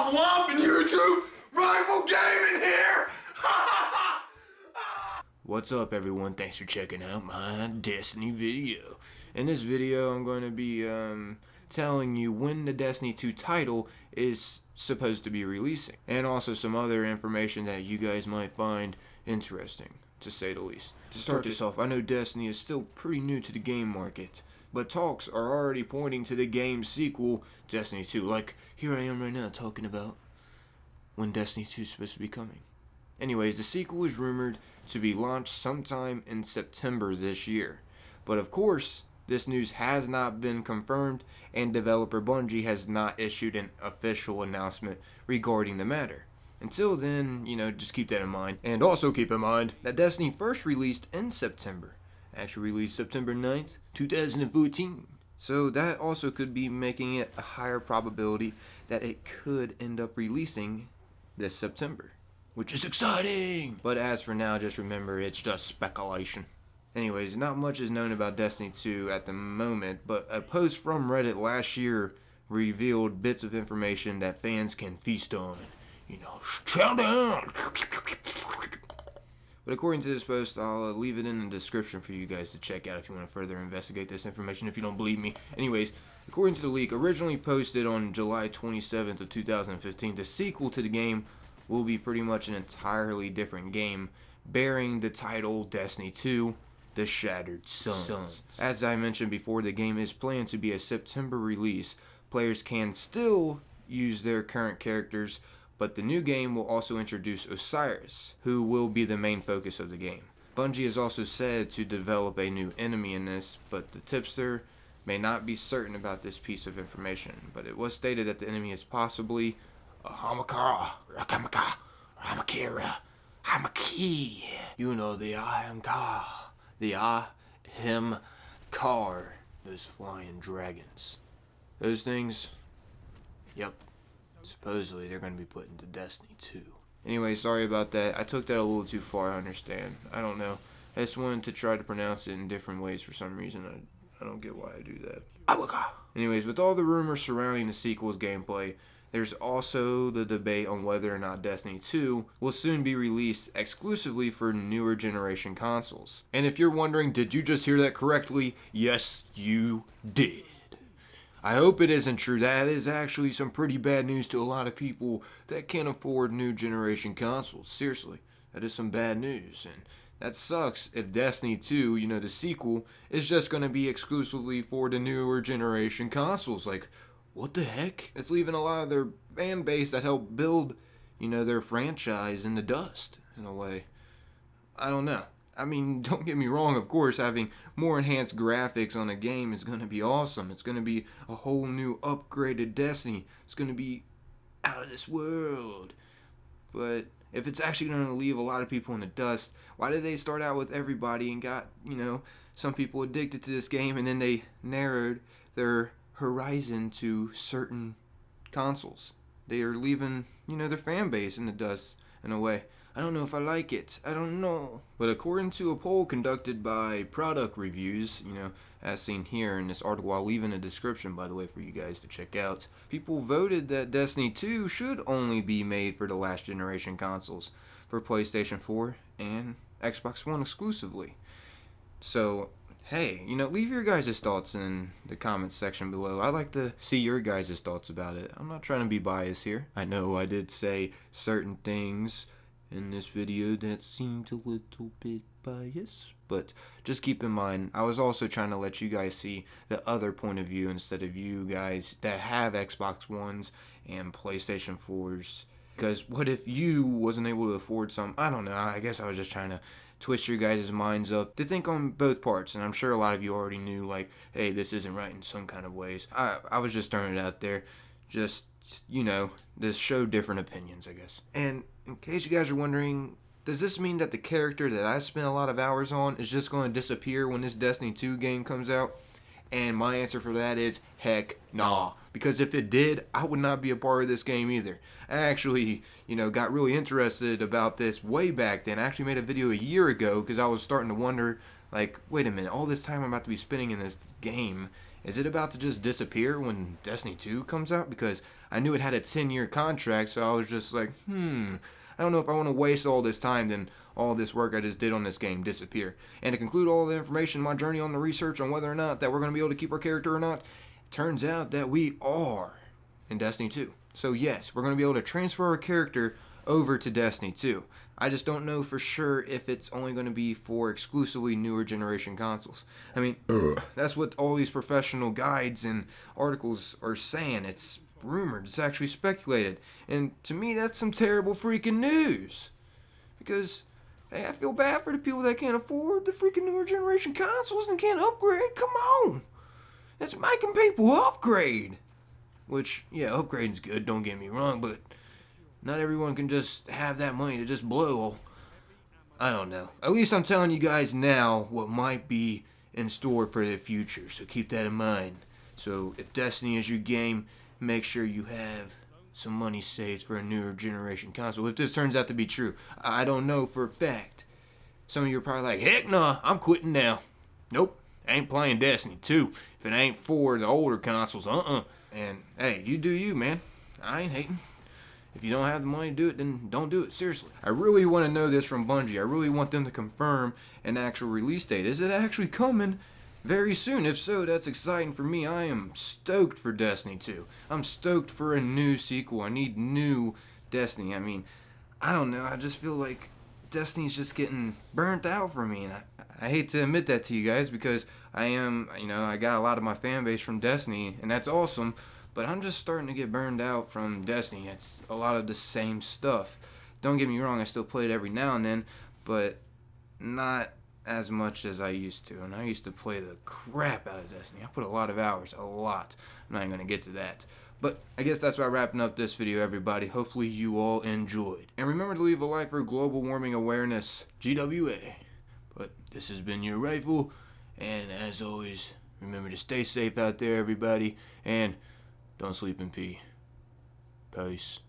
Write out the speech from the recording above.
Womp womp and YouTube! Rival Gaming here! What's up everyone, thanks for checking out my Destiny video. In this video I'm going to be telling you when the Destiny 2 title is supposed to be releasing, and also some other information that you guys might find interesting, to say the least. To start this off, I know Destiny is still pretty new to the game market, but talks are already pointing to the game's sequel, Destiny 2. Like, here I am right now talking about when Destiny 2 is supposed to be coming. Anyways, the sequel is rumored to be launched sometime in September this year. But of course, this news has not been confirmed, and developer Bungie has not issued an official announcement regarding the matter. Until then, just keep that in mind. And also keep in mind that Destiny first released in September. Actually released September 9th, 2014. So that also could be making it a higher probability that it could end up releasing this September, which is exciting! But as for now, just remember, it's just speculation. Anyways, not much is known about Destiny 2 at the moment, but a post from Reddit last year revealed bits of information that fans can feast on. Chow down! But according to this post, I'll leave it in the description for you guys to check out if you want to further investigate this information, if you don't believe me. Anyways, according to the leak, originally posted on July 27th of 2015, the sequel to the game will be pretty much an entirely different game, bearing the title Destiny 2, The Shattered Suns. As I mentioned before, the game is planned to be a September release. Players can still use their current characters, but the new game will also introduce Osiris, who will be the main focus of the game. Bungie is also said to develop a new enemy in this, but the tipster may not be certain about this piece of information. But it was stated that the enemy is possibly a Hamakara, Rakamaka, Ramakira, Hamaki. The I am Ka, the I, him, Kar, those flying dragons. Those things, yep, supposedly they're going to be put into Destiny 2. Anyway, sorry about that. I took that a little too far, I understand. I don't know. I just wanted to try to pronounce it in different ways for some reason. I don't get why I do that. Anyways, with all the rumors surrounding the sequel's gameplay, there's also the debate on whether or not Destiny 2 will soon be released exclusively for newer generation consoles. And if you're wondering, did you just hear that correctly? Yes, you did. I hope it isn't true. That is actually some pretty bad news to a lot of people that can't afford new generation consoles. Seriously, that is some bad news. And that sucks if Destiny 2, the sequel, is just going to be exclusively for the newer generation consoles. Like, what the heck? It's leaving a lot of their fan base that helped build, their franchise in the dust, in a way. I don't know. I mean, don't get me wrong, of course, having more enhanced graphics on a game is going to be awesome. It's going to be a whole new upgraded Destiny. It's going to be out of this world. But if it's actually going to leave a lot of people in the dust, why did they start out with everybody and got, some people addicted to this game, and then they narrowed their horizon to certain consoles? They are leaving, their fan base in the dust, in a way. I don't know if I like it. I don't know. But according to a poll conducted by Product Reviews, as seen here in this article, I'll leave in the description, by the way, for you guys to check out, people voted that Destiny 2 should only be made for the last generation consoles, for PlayStation 4 and Xbox One exclusively. So, hey, leave your guys' thoughts in the comments section below. I'd like to see your guys' thoughts about it. I'm not trying to be biased here. I know I did say certain things in this video that seemed a little bit biased, but just keep in mind, I was also trying to let you guys see the other point of view instead of you guys that have Xbox Ones and PlayStation 4s. Because what if you wasn't able to afford some? I don't know. I guess I was just trying to twist your guys' minds up to think on both parts, and I'm sure a lot of you already knew, like, hey, this isn't right in some kind of ways. I was just throwing it out there, just, to show different opinions, I guess. And in case you guys are wondering, does this mean that the character that I spent a lot of hours on is just going to disappear when this Destiny 2 game comes out? And my answer for that is heck nah. Because if it did, I would not be a part of this game either. I actually, got really interested about this way back then. I actually made a video a year ago because I was starting to wonder, like, wait a minute, all this time I'm about to be spending in this game, is it about to just disappear when Destiny 2 comes out? Because I knew it had a 10-year contract, so I was just like, I don't know if I want to waste all this time, then all this work I just did on this game disappear. And to conclude all the information, my journey on the research on whether or not that we're going to be able to keep our character or not, turns out that we are in Destiny 2. So yes, we're going to be able to transfer our character over to Destiny 2. I just don't know for sure if it's only going to be for exclusively newer generation consoles. I mean, that's what all these professional guides and articles are saying. It's rumored, it's actually speculated. And to me, that's some terrible freaking news. Because, hey, I feel bad for the people that can't afford the freaking newer generation consoles and can't upgrade. Come on! It's making people upgrade! Which, yeah, upgrading's good, don't get me wrong, but not everyone can just have that money to just blow. I don't know. At least I'm telling you guys now what might be in store for the future, so keep that in mind. So if Destiny is your game, make sure you have some money saved for a newer generation console. If this turns out to be true, I don't know for a fact. Some of you are probably like, heck nah, I'm quitting now. Nope, I ain't playing Destiny 2 if it ain't for the older consoles, And hey, you do you, man. I ain't hating. If you don't have the money to do it, then don't do it. Seriously. I really want to know this from Bungie. I really want them to confirm an actual release date. Is it actually coming very soon? If so, that's exciting for me. I am stoked for Destiny 2. I'm stoked for a new sequel. I need new Destiny. I mean, I don't know. I just feel like Destiny's just getting burnt out for me. And I hate to admit that to you guys because I got a lot of my fan base from Destiny, and that's awesome. But I'm just starting to get burned out from Destiny. It's a lot of the same stuff. Don't get me wrong, I still play it every now and then, but not as much as I used to. And I used to play the crap out of Destiny. I put a lot of hours, a lot. I'm not even going to get to that. But I guess that's about wrapping up this video, everybody. Hopefully you all enjoyed. And remember to leave a like for global warming awareness, GWA. But this has been your Rifle, and as always, remember to stay safe out there, everybody, and don't sleep in pee. Peace.